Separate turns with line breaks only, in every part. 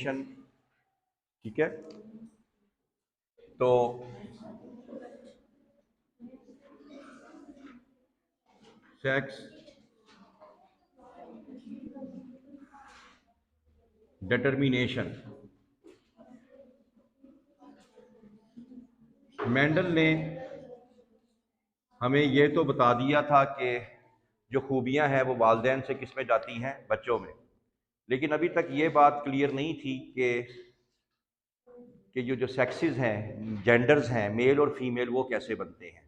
Determination, ठीक है। तो सेक्स डिटरमिनेशन, मेंडल ने हमें ये तो बता दिया था कि जो खूबियां हैं वो वालिदैन से किस में जाती हैं, बच्चों में। लेकिन अभी तक ये बात क्लियर नहीं थी कि जो सेक्सेस हैं, जेंडर्स हैं, मेल और फीमेल, वो कैसे बनते हैं।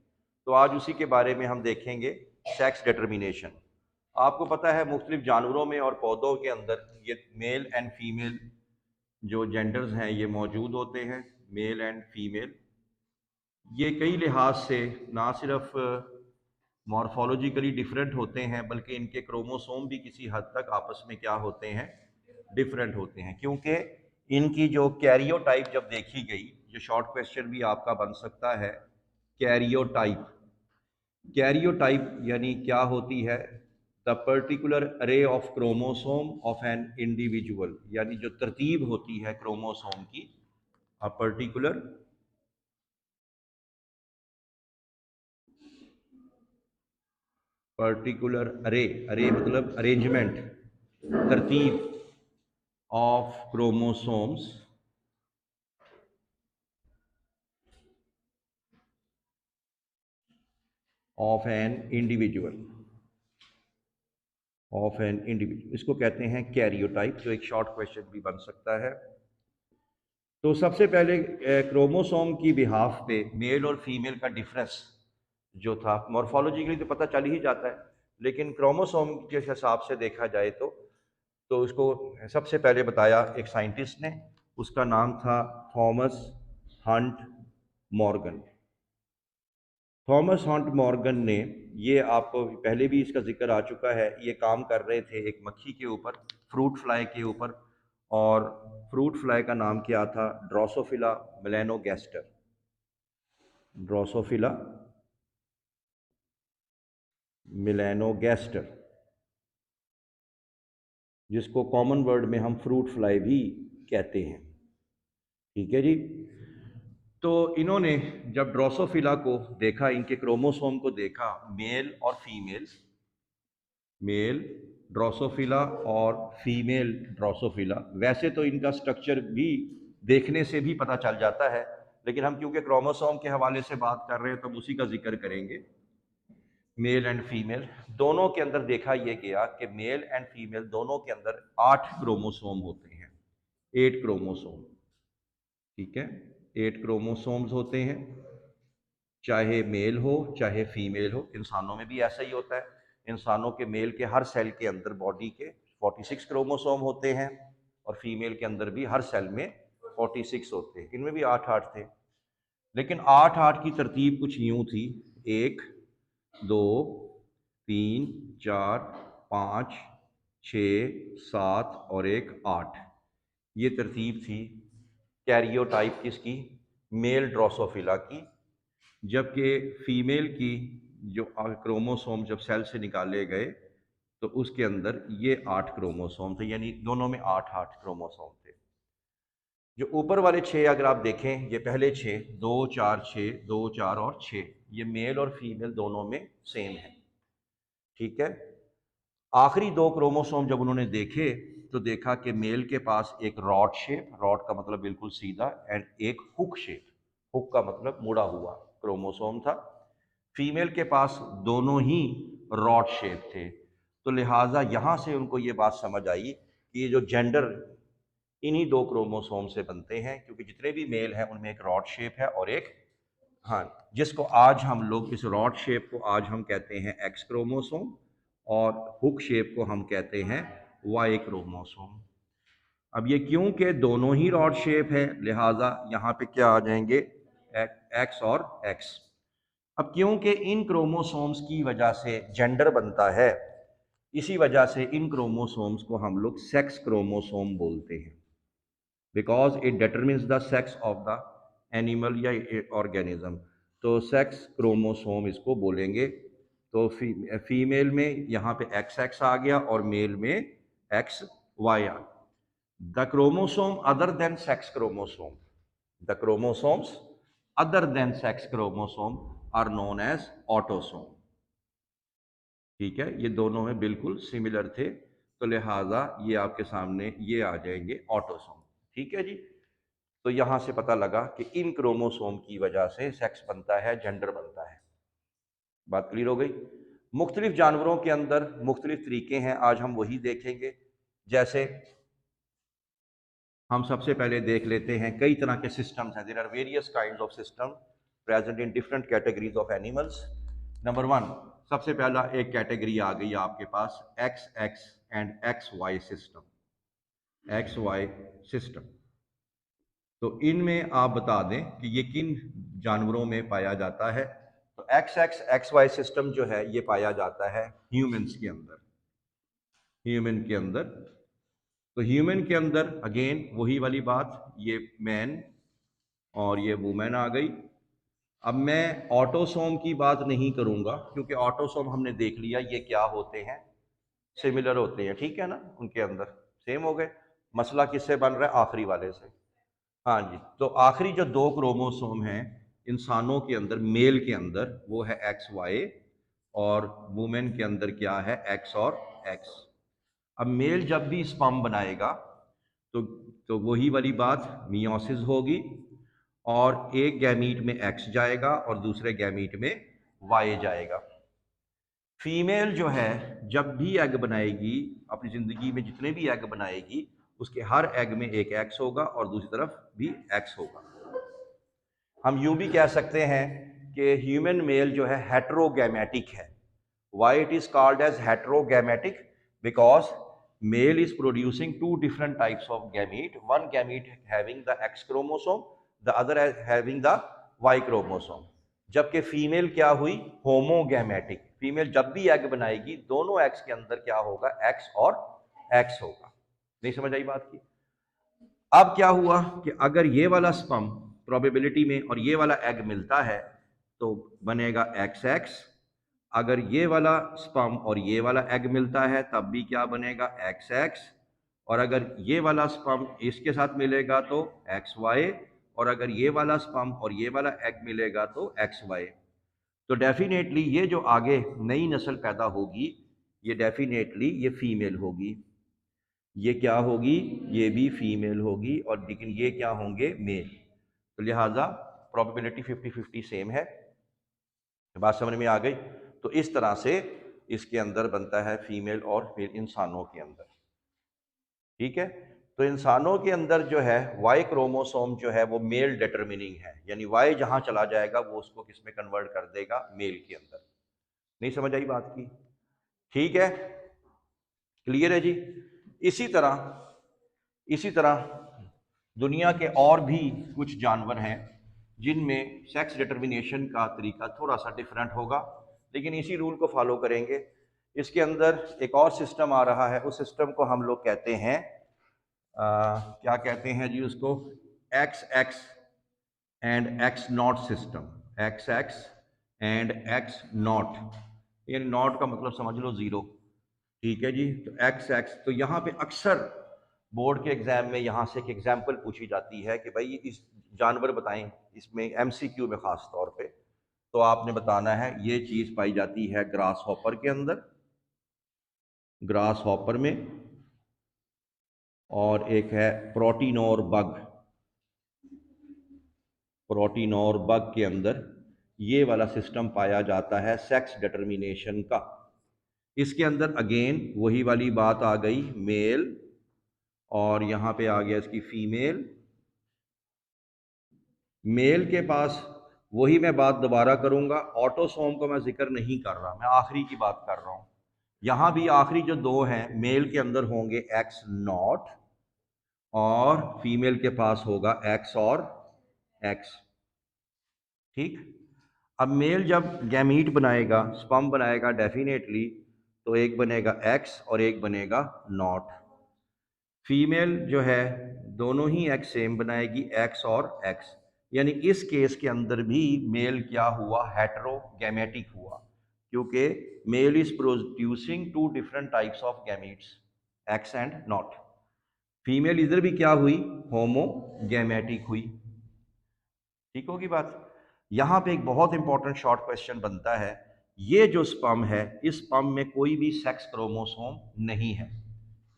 तो आज उसी के बारे में हम देखेंगे, सेक्स डिटरमिनेशन। आपको पता है मुख्तलिफ जानवरों में और पौधों के अंदर ये मेल एंड फीमेल जो जेंडर्स हैं ये मौजूद होते हैं, मेल एंड फीमेल। ये कई लिहाज से ना सिर्फ मॉर्फोलॉजिकली डिफरेंट होते हैं, बल्कि इनके क्रोमोसोम भी किसी हद तक आपस में क्या होते हैं, डिफरेंट होते हैं। क्योंकि इनकी जो कैरियोटाइप जब देखी गई, जो शॉर्ट क्वेश्चन भी आपका बन सकता है, कैरियोटाइप। कैरियोटाइप यानी क्या होती है, द पर्टिकुलर अरे of chromosome of an individual, यानी जो तरतीब होती है क्रोमोसोम की, अ पर्टिकुलर अरे, अरे मतलब अरेंजमेंट, तरतीब of chromosomes of an individual, इसको कहते हैं कैरियोटाइप, जो एक शॉर्ट क्वेश्चन भी बन सकता है। तो सबसे पहले क्रोमोसोम की बिहाफ पे मेल और फीमेल का डिफरेंस जो था, मॉर्फोलॉजिकली तो पता चल ही जाता है, लेकिन क्रोमोसोम के हिसाब से देखा जाए तो उसको सबसे पहले बताया एक साइंटिस्ट ने, उसका नाम था Thomas Hunt Morgan. Thomas Hunt Morgan ने, ये आपको पहले भी इसका जिक्र आ चुका है, ये काम कर रहे थे एक मक्खी के ऊपर, फ्रूट फ्लाई के ऊपर, और फ्रूट फ्लाई का नाम क्या था, ड्रोसोफिला मेलानोगैस्टर। ड्रोसोफिला मेलानोगैस्टर, जिसको कॉमन वर्ड में हम फ्रूट फ्लाई भी कहते हैं, ठीक है जी। तो इन्होंने जब ड्रोसोफिला को देखा, इनके क्रोमोसोम को देखा, मेल और फीमेल, मेल ड्रोसोफिला और फीमेल ड्रोसोफिला, वैसे तो इनका स्ट्रक्चर भी देखने से भी पता चल जाता है, लेकिन हम क्योंकि क्रोमोसोम के हवाले से बात कर रहे हैं तो उसी का जिक्र करेंगे। मेल एंड फीमेल दोनों के अंदर देखा यह गया कि मेल एंड फीमेल दोनों के अंदर 8 क्रोमोसोम होते हैं, 8 क्रोमोसोम, ठीक है, 8 क्रोमोसोम्स होते हैं, चाहे मेल हो चाहे फीमेल हो। इंसानों में भी ऐसा ही होता है, इंसानों के मेल के हर सेल के अंदर बॉडी के 46 क्रोमोसोम होते हैं, और फीमेल के अंदर भी हर सेल में 46 होते हैं, इनमें भी 8-8 थे। लेकिन 8-8 की तरतीब कुछ यूं थी, 1 2 3 4 5 6 7 और 1 8, ये तरतीब थी कैरियोटाइप किसकी, मेल ड्रोसोफिला की। जबकि फीमेल की जो क्रोमोसोम जब सेल से निकाले गए तो उसके अंदर ये 8 क्रोमोसोम थे, यानी दोनों में 8-8 क्रोमोसोम थे। जो ऊपर वाले 6 अगर आप देखें, ये पहले 6, 2 4 6, 2 4 और 6, ये मेल और फीमेल दोनों में सेम है, ठीक है। आखिरी 2 क्रोमोसोम जब उन्होंने देखे तो देखा कि मेल के पास एक रॉड शेप, रॉड का मतलब बिल्कुल सीधा, एंड एक हुक शेप, हुक का मतलब मुड़ा हुआ क्रोमोसोम था। फीमेल के पास दोनों ही रॉड शेप थे। तो लिहाजा यहां से उनको ये बात समझ आई कि ये जो जेंडर इन्हीं 2 क्रोमोसोम से बनते हैं, क्योंकि जितने भी मेल हैं उनमें एक रॉड शेप है और एक, हाँ, जिसको आज हम लोग, इस रॉड शेप को आज हम कहते हैं एक्स क्रोमोसोम, और हुक शेप को हम कहते हैं वाई क्रोमोसोम। अब ये क्योंकि दोनों ही रॉड शेप है, लिहाजा यहाँ पे क्या आ जाएंगे, एक्स और एक्स। अब क्योंकि इन क्रोमोसोम्स की वजह से जेंडर बनता है, इसी वजह से इन क्रोमोसोम्स को हम लोग सेक्स क्रोमोसोम बोलते हैं, because it determines the sex of the animal या ऑर्गेनिज्म। तो सेक्स क्रोमोसोम इसको बोलेंगे। तो फीमेल में यहाँ पे एक्स एक्स आ गया और मेल में एक्स वाई आ गया। The chromosome other than sex chromosome, the chromosomes other than sex chromosome are known as autosome. ठीक है, ये दोनों में बिल्कुल सिमिलर थे, तो लिहाजा ये आपके सामने ये आ जाएंगे ऑटोसोम। ठीक है जी। तो यहां से पता लगा कि इन क्रोमोसोम की वजह से सेक्स बनता है, जेंडर बनता है। बात क्लियर हो गई। मुख्तलिफ जानवरों के अंदर मुख्तलिफ तरीके हैं, आज हम वही देखेंगे। जैसे हम सबसे पहले देख लेते हैं, कई तरह के सिस्टम्स हैं। There are various kinds of system present in different categories of animals. Number one, सबसे पहला एक कैटेगरी आ गई आपके पास X X and X Y system. X Y system, तो इनमें आप बता दें कि ये किन जानवरों में पाया जाता है। तो X X X Y system जो है ये पाया जाता है ह्यूमंस के अंदर। ह्यूमन के अंदर, तो ह्यूमन के अंदर अगेन वही वाली बात, ये मैन और ये वुमेन आ गई। अब मैं ऑटोसोम की बात नहीं करूंगा क्योंकि ऑटोसोम हमने देख लिया ये क्या होते हैं, सिमिलर होते हैं। ठीक है ना, उनके अंदर सेम हो गए। मसला किससे बन रहा है? आखिरी वाले से। हाँ जी, तो आखिरी जो दो क्रोमोसोम हैं इंसानों के अंदर, मेल के अंदर, वो है एक्स वाई, और वुमेन के अंदर क्या है? एक्स और एक्स। अब मेल जब भी स्पर्म बनाएगा तो तो वही वाली बात, मियोसिस होगी, और एक गैमीट में एक्स जाएगा और दूसरे गैमीट में वाई जाएगा। फीमेल जो है जब भी एग बनाएगी, अपनी जिंदगी में जितने भी एग बनाएगी, उसके हर एग में एक एक्स होगा और दूसरी तरफ भी एक्स होगा। हम यूं भी कह सकते हैं कि ह्यूमन मेल जो है हेटेरोगैमेटिक है। Why it is called as heterogametic? Because male is producing two different types of gamete, one gamete having the X chromosome, the other having the Y chromosome. जबकि फीमेल क्या हुई? Homogametic. Female जब भी egg बनाएगी दोनों eggs के अंदर क्या होगा? एक्स और एक्स होगा। नहीं समझ आई बात की? अब क्या हुआ कि अगर ये वाला स्पर्म प्रोबेबिलिटी में और ये वाला एग मिलता है तो बनेगा एक्स एक्स। अगर ये वाला स्पर्म और ये वाला एग मिलता है तब भी क्या बनेगा? X x. और अगर ये वाला स्पर्म इसके साथ मिलेगा तो एक्स वाई, और अगर ये वाला स्पर्म और ये वाला एग मिलेगा तो एक्स वाई। तो डेफिनेटली ये जो आगे नई नस्ल पैदा होगी ये डेफिनेटली ये फीमेल होगी। ये क्या होगी? ये भी फीमेल होगी, और लेकिन ये क्या होंगे? मेल। तो लिहाजा प्रोबेबिलिटी 50-50 सेम है। बात समझ में आ गई? तो इस तरह से इसके अंदर बनता है फीमेल और मेल इंसानों के अंदर। ठीक है, तो इंसानों के अंदर जो है वाई क्रोमोसोम जो है वो मेल डिटरमिनिंग है, यानी वाई जहां चला जाएगा वो उसको किस में कन्वर्ट कर देगा? मेल के अंदर। नहीं समझ आई बात की? ठीक है, क्लियर है जी। इसी तरह दुनिया के और भी कुछ जानवर हैं जिनमें सेक्स डिटर्मिनेशन का तरीका थोड़ा सा डिफरेंट होगा, लेकिन इसी रूल को फॉलो करेंगे। इसके अंदर एक और सिस्टम आ रहा है, उस सिस्टम को हम लोग कहते हैं क्या कहते हैं जी उसको? X X and x not system. X X and x not, यानी नॉट का मतलब समझ लो जीरो। ठीक है जी, तो एक्स एक्स, तो यहाँ पे अक्सर बोर्ड के एग्जाम में यहाँ से एक एग्जाम्पल पूछी जाती है कि भाई इस जानवर बताएं, इसमें एमसीक्यू में खास तौर पे, तो आपने बताना है ये चीज पाई जाती है ग्रास हॉपर के अंदर, ग्रास हॉपर में, और एक है प्रोटीनोर बग। प्रोटीनोर बग के अंदर ये वाला सिस्टम पाया जाता है सेक्स डिटर्मिनेशन का। इसके अंदर अगेन वही वाली बात आ गई, मेल, और यहां पे आ गया इसकी फीमेल। मेल के पास वही मैं बात दोबारा करूंगा, ऑटोसोम को मैं जिक्र नहीं कर रहा, मैं आखिरी की बात कर रहा हूं। यहां भी आखिरी जो दो हैं मेल के अंदर होंगे एक्स नॉट, और फीमेल के पास होगा एक्स और एक्स। ठीक, अब मेल जब गैमीट बनाएगा, स्पर्म बनाएगा डेफिनेटली, तो एक बनेगा एक्स और एक बनेगा नॉट। फीमेल जो है दोनों ही एक्स सेम बनाएगी, एक्स और एक्स। यानी इस केस के अंदर भी मेल क्या हुआ? हेटेरोगैमेटिक हुआ, क्योंकि male is producing two different types of gametes, X and not. Female इधर भी क्या हुई, होमोगैमेटिक हुई। ठीक होगी बात। यहां पे एक बहुत इंपॉर्टेंट शॉर्ट क्वेश्चन बनता है, ये जो स्पर्म है इस स्पर्म में कोई भी सेक्स क्रोमोसोम नहीं है,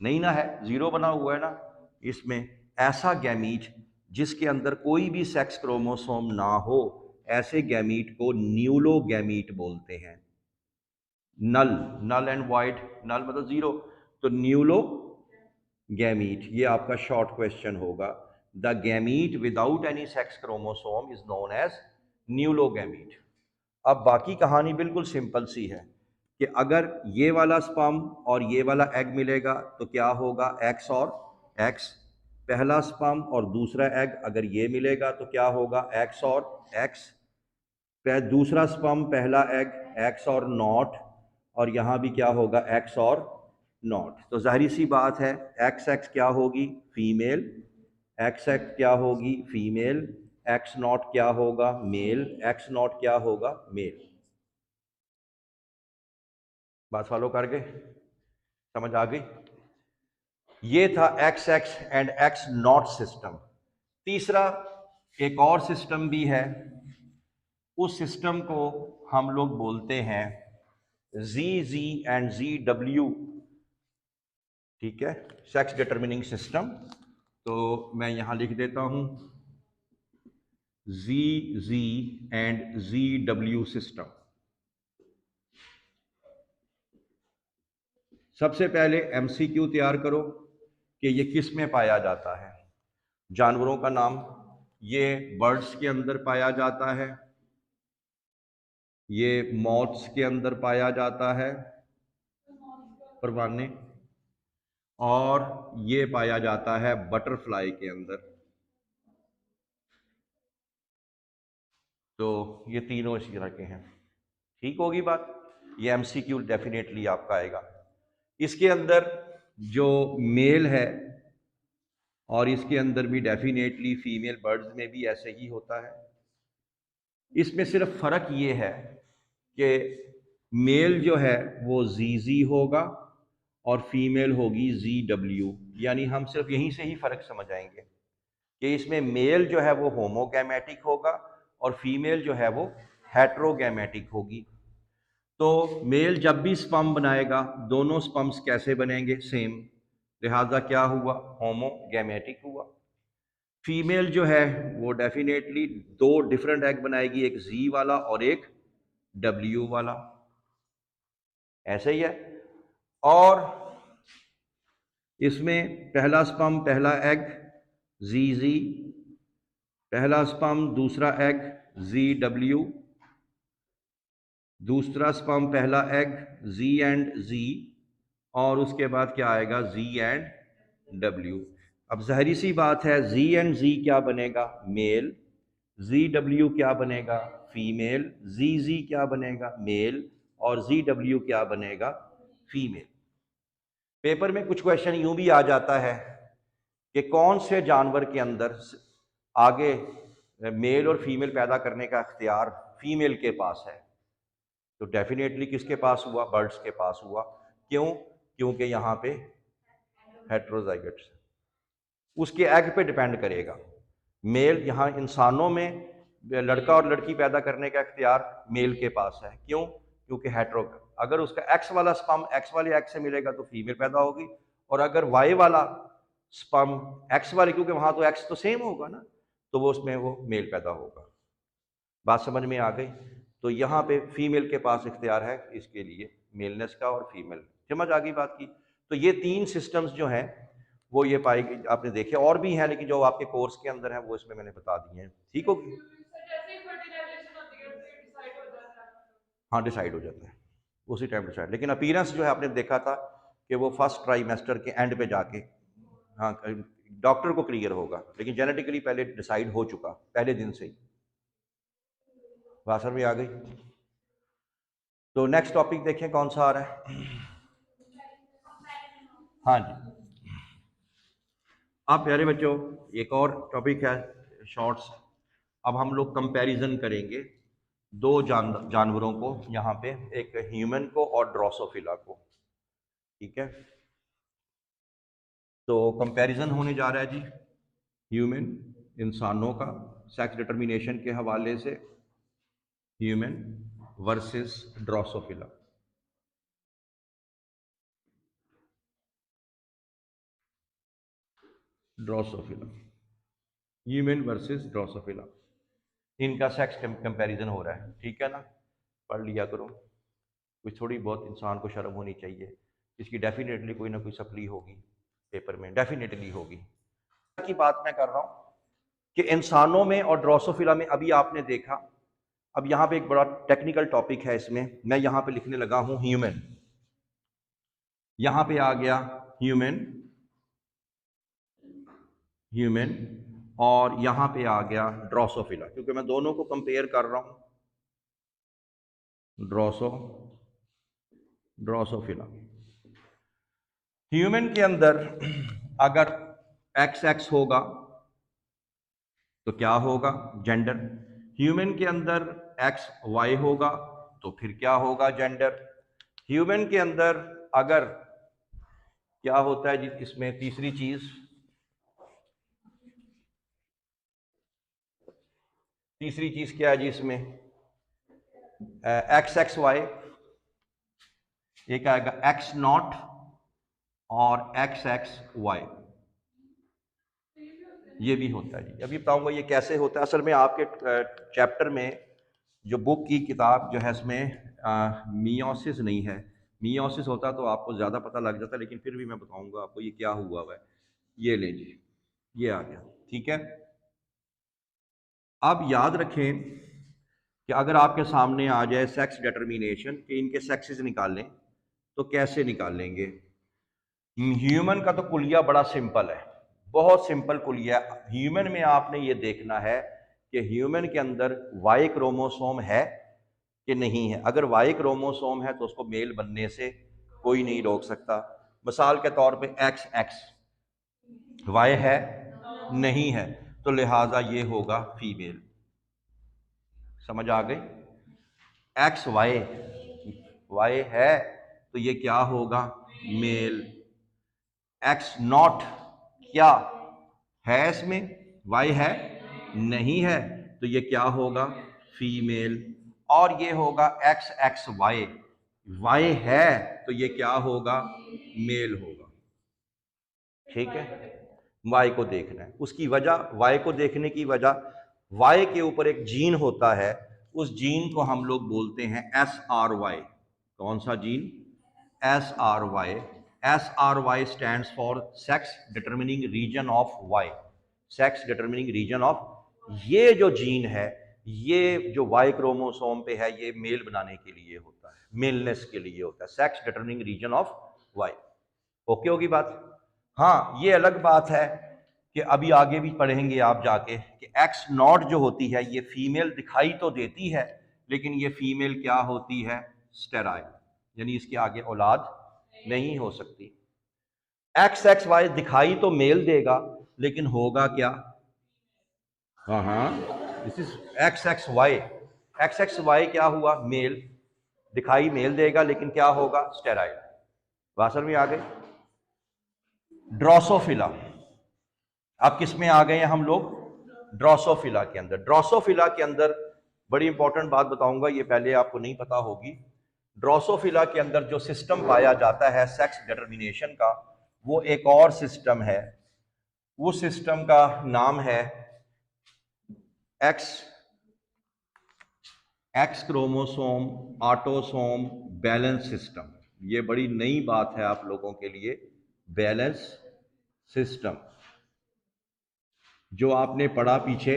नहीं ना है, जीरो बना हुआ है ना इसमें। ऐसा गैमीट जिसके अंदर कोई भी सेक्स क्रोमोसोम ना हो, ऐसे गैमीट को न्यूलोगैमीट बोलते हैं। नल, नल एंड वाइड, नल मतलब जीरो, तो न्यूलो गैमीट, ये आपका शॉर्ट क्वेश्चन होगा। The gamete without any sex chromosome is known as nullogamete. अब बाकी कहानी बिल्कुल सिंपल सी है कि अगर ये वाला स्पर्म और ये वाला एग मिलेगा तो क्या होगा, एक्स और एक्स। पहला स्पर्म और दूसरा एग अगर ये मिलेगा तो क्या होगा, एक्स और एक्स। दूसरा स्पर्म पहला एग एक्स और नॉट, और यहाँ भी क्या होगा, एक्स और नॉट। तो जाहिर सी बात है एक्स एक्स क्या होगी, फीमेल, एक्स एक्स क्या होगी, फीमेल, एक्स नॉट क्या होगा, मेल, एक्स नॉट क्या होगा, मेल। बात फॉलो कर गए, समझ आ गई। ये था x X and x not system. तीसरा एक और सिस्टम भी है, उस सिस्टम को हम लोग बोलते हैं जी एंड जी, ठीक है, सेक्स डिटरमिनिंग सिस्टम। तो मैं यहां लिख देता हूं जी एंड जी सिस्टम। सबसे पहले एमसीक्यू तैयार करो कि ये किस में पाया जाता है। जानवरों का नाम, ये बर्ड्स के अंदर पाया जाता है, ये मॉथ्स के अंदर पाया जाता है, परवाने, और ये पाया जाता है बटरफ्लाई के अंदर। तो ये तीनों इसी तरह के हैं। ठीक होगी बात, ये एमसीक्यू डेफिनेटली आपका आएगा। इसके अंदर जो मेल है और इसके अंदर भी डेफिनेटली फीमेल बर्ड्स में भी ऐसे ही होता है। इसमें सिर्फ फर्क ये है कि मेल जो है वो जी होगा और फीमेल होगी जी, यानी हम सिर्फ यहीं से ही फर्क समझ आएंगे कि इसमें मेल जो है वो होमोगैमेटिक होगा और फीमेल जो है वो हेट्रोगैमेटिक होगी। तो मेल जब भी स्पर्म बनाएगा दोनों स्पर्म्स कैसे बनेंगे, सेम, लिहाजा क्या हुआ, होमोगैमेटिक हुआ। फीमेल जो है वो डेफिनेटली दो डिफरेंट एग बनाएगी, एक जी वाला और एक डब्ल्यू वाला, ऐसे ही है। और इसमें पहला स्पर्म पहला एग जी, पहला स्पर्म दूसरा एग जी, दूसरा स्पर्म पहला एग जी, और उसके बाद क्या आएगा, जी। अब जहरी सी बात है, जी क्या बनेगा, मेल, जी क्या बनेगा, फीमेल, जी क्या बनेगा, मेल, और जी क्या बनेगा, फीमेल। पेपर में कुछ क्वेश्चन यूं भी आ जाता है कि कौन से जानवर के अंदर आगे मेल और फीमेल पैदा करने का इख्तियार फीमेल के पास है। तो डेफिनेटली किसके पास हुआ, बर्ड्स के पास हुआ। क्यों, क्योंकि यहाँ पे हेट्रोजाइगट्स, उसके एग पे डिपेंड करेगा। मेल, यहाँ इंसानों में लड़का और लड़की पैदा करने का इख्तियार मेल के पास है। क्यों, क्योंकि हेट्रो, अगर उसका एक्स वाला स्पर्म एक्स वाले एग से मिलेगा तो फीमेल पैदा होगी, और अगर वाई वाला स्पर्म एक्स वाले, क्योंकि वहां तो एक्स तो सेम होगा ना, तो वो उसमें वो मेल पैदा होगा। बात समझ में आ गई। तो यहाँ पे फीमेल के पास इख्तियार है इसके लिए, मेलनेस का और फीमेल, समझ आ गई बात की। तो ये तीन सिस्टम्स जो हैं वो ये पाएगी, आपने देखे और भी हैं लेकिन जो आपके कोर्स के अंदर है वो इसमें मैंने बता दिए हैं। ठीक होगी, हाँ डिसाइड हो जाता है उसी टाइम डिसाइड, लेकिन अपीयरेंस जो है आपने देखा था कि वो फर्स्ट ट्राइमेस्टर के एंड पे जाके, हाँ, डॉक्टर को क्लियर होगा, लेकिन जेनेटिकली पहले डिसाइड हो चुका पहले दिन से ही। बात समझ में आ गई। तो नेक्स्ट टॉपिक देखें कौन सा आ रहा है। हाँ जी, अब प्यारे बच्चों एक और टॉपिक है शॉर्ट्स। अब हम लोग कंपैरिजन करेंगे दो जानवरों को, यहाँ पे एक ह्यूमन को और ड्रोसोफिला को, ठीक है। तो कंपैरिजन होने जा रहा है जी ह्यूमन, इंसानों का सेक्स डिटर्मिनेशन के हवाले से, human versus Drosophila. Drosophila, human versus Drosophila, इनका सेक्स कंपैरिजन हो रहा है, ठीक है ना। पढ़ लिया करो, कुछ थोड़ी बहुत इंसान को शर्म होनी चाहिए, इसकी डेफिनेटली कोई ना कोई सप्ली होगी पेपर में, डेफिनेटली होगी। की बात मैं कर रहा हूं कि इंसानों में और ड्रोसोफिला में अभी आपने देखा, अब यहां पे एक बड़ा टेक्निकल टॉपिक है, इसमें मैं यहां पे लिखने लगा हूं ह्यूमन, यहां पे आ गया ह्यूमन, ह्यूमन, और यहां पे आ गया ड्रोसोफिला, क्योंकि मैं दोनों को कंपेयर कर रहा हूं, ड्रोसोफिला। ह्यूमन के अंदर अगर एक्स एक्स होगा तो क्या होगा, जेंडर। ह्यूमन के अंदर एक्स वाई होगा तो फिर क्या होगा, जेंडर। ह्यूमन के अंदर अगर क्या होता है जी, इसमें तीसरी चीज क्या है जी, इसमें एक्स एक्स वाई, एक आएगा एक्स नॉट और एक्स एक्स वाई, ये भी होता है जी। अभी बताऊंगा ये कैसे होता है। असल में आपके चैप्टर में जो बुक की किताब जो है इसमें मियोसिस नहीं है, मियोसिस होता तो आपको ज़्यादा पता लग जाता, लेकिन फिर भी मैं बताऊंगा आपको ये क्या हुआ है। ये ले जी, ये आ गया, ठीक है। अब याद रखें कि अगर आपके सामने आ जाए सेक्स डिटर्मिनेशन कि इनके सेक्सेस निकालें तो कैसे निकालेंगे। ह्यूमन का तो कुलिया बड़ा सिंपल है, बहुत सिंपल कुलिया। ह्यूमन में आपने ये देखना है कि ह्यूमन के अंदर वाई क्रोमोसोम है कि नहीं है। अगर वाई क्रोमोसोम है तो उसको मेल बनने से कोई नहीं रोक सकता। मिसाल के तौर पे एक्स एक्स वाई है नहीं है, तो लिहाजा ये होगा फीमेल। समझ आ गई। एक्स वाई, वाई है तो ये क्या होगा, मेल। एक्स नॉट क्या है, इसमें वाई है नहीं है, तो ये क्या होगा, फीमेल। और ये होगा एक्स एक्स वाई, वाई है तो ये क्या होगा, मेल होगा, ठीक है। वाई को देखना है, उसकी वजह, वाई को देखने की वजह, वाई के ऊपर एक जीन होता है, उस जीन को हम लोग बोलते हैं SRY। कौन सा gene, SRY। SRY stands for sex determining region of Y, sex determining region of. ये जो जीन है, ये जो वाई क्रोमोसोम पे है, ये मेल बनाने के लिए होता है, मेलनेस के लिए होता है, sex determining region of Y. Okay होगी बात। हाँ, ये अलग बात है कि अभी आगे भी पढ़ेंगे आप जाके कि एक्स नॉट जो होती है ये फीमेल दिखाई तो देती है, लेकिन ये फीमेल क्या होती है, स्टेराइल, यानी इसके आगे औलाद नहीं हो सकती। एक्स एक्स वाई दिखाई तो मेल देगा, लेकिन होगा क्या, हाँ हाँ, this is X X Y. X X Y क्या हुआ, मेल, दिखाई मेल देगा लेकिन क्या होगा, स्टेराइल। वासर में आ गए। ड्रोसोफिला, अब किस में आ गए हैं हम लोग, ड्रोसोफिला के अंदर। ड्रोसोफिला के अंदर बड़ी इंपॉर्टेंट बात बताऊंगा, ये पहले आपको नहीं पता होगी। ड्रोसोफिला के अंदर जो सिस्टम पाया जाता है सेक्स डिटर्मिनेशन का, वो एक और सिस्टम है। उस सिस्टम का नाम है x x chromosome autosome balance system. ये बड़ी नई बात है आप लोगों के लिए, बैलेंस सिस्टम। जो आपने पढ़ा पीछे,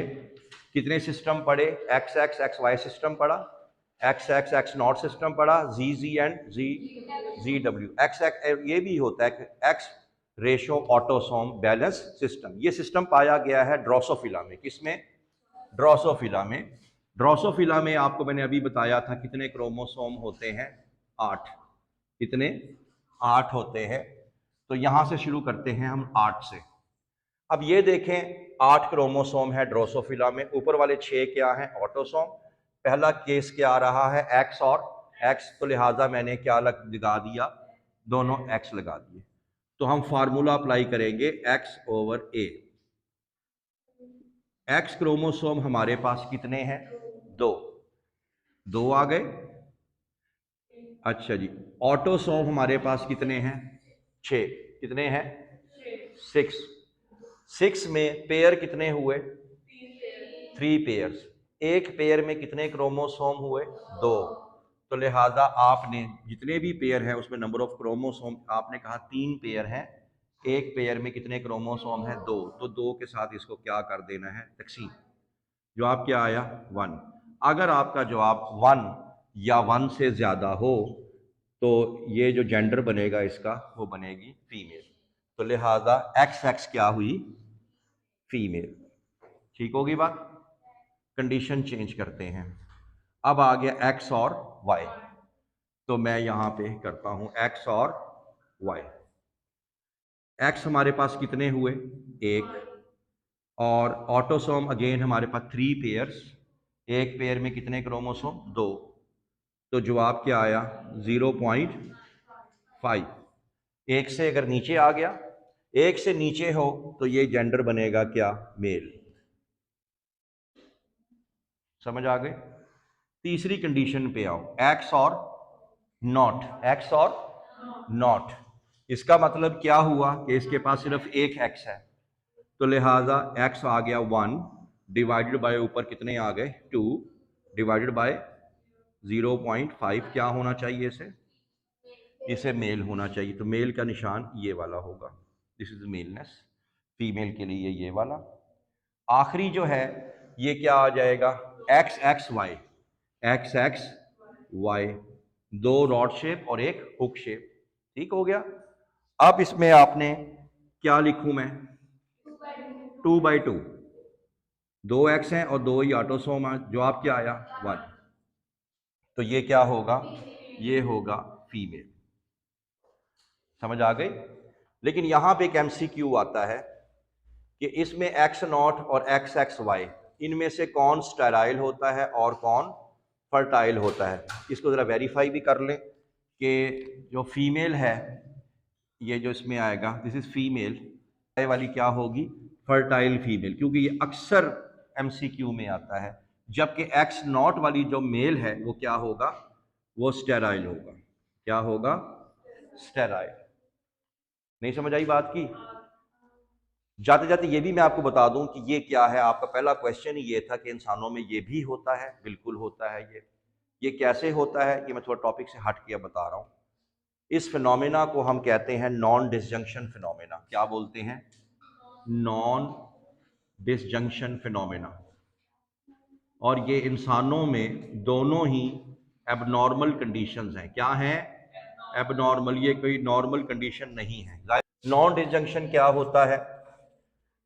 कितने सिस्टम पढ़े, X X X Y system पढ़ा, X X X not system पढ़ा, जी जी एंड जी जी डब्ल्यू। एक्स एक्स ये भी होता है कि X ratio autosome balance system. ये सिस्टम पाया गया है ड्रोसोफिला में। किसमें, ड्रोसोफिला में। ड्रोसोफिला में आपको मैंने अभी बताया था कितने क्रोमोसोम होते हैं, 8। कितने, 8 होते हैं। तो यहां से शुरू करते हैं हम 8 से। अब ये देखें 8 क्रोमोसोम है ड्रोसोफिला में, ऊपर वाले 6 क्या हैं, ऑटोसोम। पहला केस क्या आ रहा है, एक्स और एक्स, तो लिहाजा मैंने क्या लगा दिया, दोनों एक्स लगा दिए। तो हम फार्मूला अप्लाई करेंगे x/a। एक्स क्रोमोसोम हमारे पास कितने हैं? दो आ गए। अच्छा जी, ऑटोसोम हमारे पास कितने हैं? 6। कितने हैं? 6। 6 में पेयर कितने हुए? 3 पेयर्स। एक पेयर में कितने क्रोमोसोम हुए? 2। तो लिहाजा आपने जितने भी पेयर हैं उसमें नंबर ऑफ क्रोमोसोम आपने कहा 3 पेयर हैं, एक पेयर में कितने क्रोमोसोम हैं? 2। तो 2 के साथ इसको क्या कर देना है? तकसीम। जवाब क्या आया? 1। अगर आपका जवाब 1 या 1 से ज़्यादा हो तो ये जो जेंडर बनेगा इसका वो बनेगी फीमेल। तो लिहाजा XX क्या हुई? फीमेल। ठीक होगी बात? कंडीशन चेंज करते हैं। अब आ गया X और Y। तो मैं यहां पे करता हूं X और Y। X हमारे पास कितने हुए? 1। और ऑटोसोम अगेन हमारे पास 3 पेयर्स। एक पेयर में कितने क्रोमोसोम? 2। तो जवाब क्या आया? 0.5। एक से अगर नीचे आ गया, एक से नीचे हो तो ये जेंडर बनेगा क्या? मेल। समझ आ गए? तीसरी कंडीशन पे आओ, एक्स और नॉट। एक्स और नॉट, इसका मतलब क्या हुआ कि इसके पास सिर्फ एक एक्स है, तो लिहाजा एक्स आ गया 1 डिवाइडेड बाय ऊपर कितने आ गए? 2 डिवाइडेड बाय 0.5। क्या होना चाहिए इसे मेल होना चाहिए। तो मेल का निशान ये वाला होगा, दिस इज मेलनेस। फीमेल के लिए ये वाला। आखिरी जो है ये क्या आ जाएगा? X X Y. X X Y, 2 rod shape और एक हुक शेप। ठीक हो गया। अब इसमें आपने क्या लिखूं मैं? 2/2। 2 एक्स हैं और 2 ही ऑटोसोम है। जवाब क्या आया? 1। तो ये क्या होगा? ये होगा फीमेल। समझ आ गई? लेकिन यहां पे एक MCQ आता है कि इसमें X0 और XXY इनमें से कौन स्टेराइल होता है और कौन फर्टाइल होता है। इसको ज़रा वेरीफाई भी कर लें कि जो फीमेल है, ये जो इसमें आएगा दिस इज़ फीमेल, ये वाली क्या होगी? फर्टाइल फीमेल, क्योंकि ये अक्सर MCQ में आता है। जबकि X0 वाली जो मेल है वो क्या होगा? वो स्टेराइल होगा। क्या होगा? स्टेराइल। नहीं समझ आई बात की? जाते जाते ये भी मैं आपको बता दूं कि ये क्या है। आपका पहला क्वेश्चन ही ये था कि इंसानों में ये भी होता है। बिल्कुल होता है। ये कैसे होता है ये मैं थोड़ा टॉपिक से हट के बता रहा हूं। इस फिनोमेना को हम कहते हैं नॉन डिसजंक्शन फिनोमेना। क्या बोलते हैं? Non disjunction phenomena. और ये इंसानों में दोनों ही एबनॉर्मल कंडीशंस हैं। क्या हैं? एबनॉर्मल। ये कोई नॉर्मल कंडीशन नहीं है। नॉन डिसजंक्शन क्या होता है?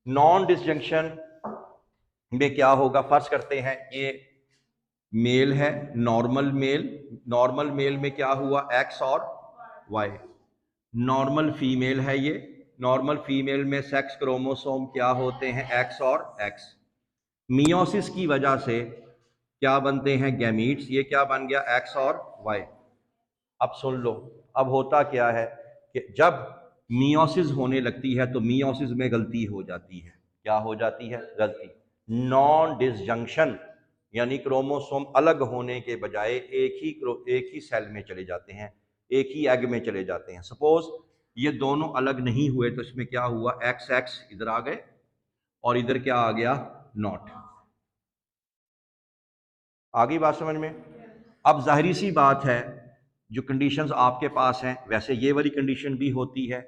नॉन डिसजंक्शन में क्या होगा? फर्ज करते हैं ये मेल है, नॉर्मल मेल। नॉर्मल मेल में क्या हुआ? एक्स और वाई। नॉर्मल फीमेल है ये। नॉर्मल फीमेल में सेक्स क्रोमोसोम क्या होते हैं? एक्स और एक्स। मियोसिस की वजह से क्या बनते हैं? गैमीट्स। ये क्या बन गया? एक्स और वाई। अब सुन लो, अब होता क्या है कि जब मियोसिस होने लगती है तो मियोसिस में गलती हो जाती है। क्या हो जाती है? गलती। नॉन डिसजंक्शन यानी क्रोमोसोम अलग होने के बजाय एक ही सेल में चले जाते हैं, एक ही एग में चले जाते हैं। सपोज ये दोनों अलग नहीं हुए तो इसमें क्या हुआ? एक्स एक्स इधर आ गए और इधर क्या आ गया? नॉट। आ गई बात समझ में? अब जाहिर सी बात है जो कंडीशंस आपके पास हैं वैसे ये वाली कंडीशन भी होती है।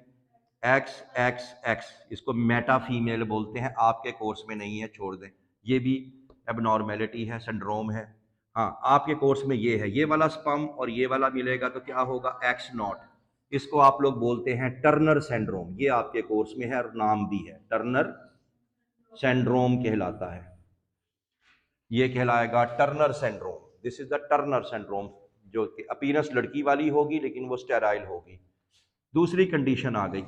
एक्स एक्स एक्स, इसको मेटा फीमेल बोलते हैं। आपके कोर्स में नहीं है, छोड़ दें। ये भी एबनॉर्मेलिटी है, सिंड्रोम है। हाँ, आपके कोर्स में ये है। ये वाला स्पम और ये वाला मिलेगा तो क्या होगा? X0। इसको आप लोग बोलते हैं टर्नर सिंड्रोम। ये आपके कोर्स में है और नाम भी है, टर्नर सिंड्रोम कहलाता है। ये कहलाएगा Turner syndrome. This is the Turner syndrome, जो कि अपीयरेंस लड़की वाली होगी लेकिन वो स्टेराइल होगी। दूसरी कंडीशन आ गई,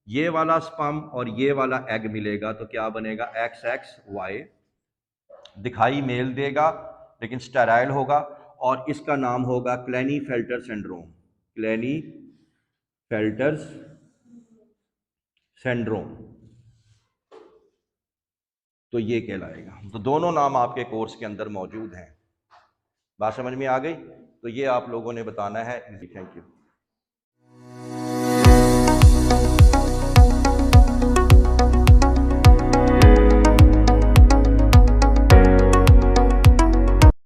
ये वाला स्पर्म और ये वाला एग मिलेगा तो क्या बनेगा? X X Y. दिखाई मेल देगा लेकिन स्टेराइल होगा और इसका नाम होगा क्लेनीफेल्टर सिंड्रोम। क्लेनीफेल्टर सिंड्रोम, तो ये कहलाएगा। तो दोनों नाम आपके कोर्स के अंदर मौजूद हैं। बात समझ में आ गई? तो ये आप लोगों ने बताना है। Thank you.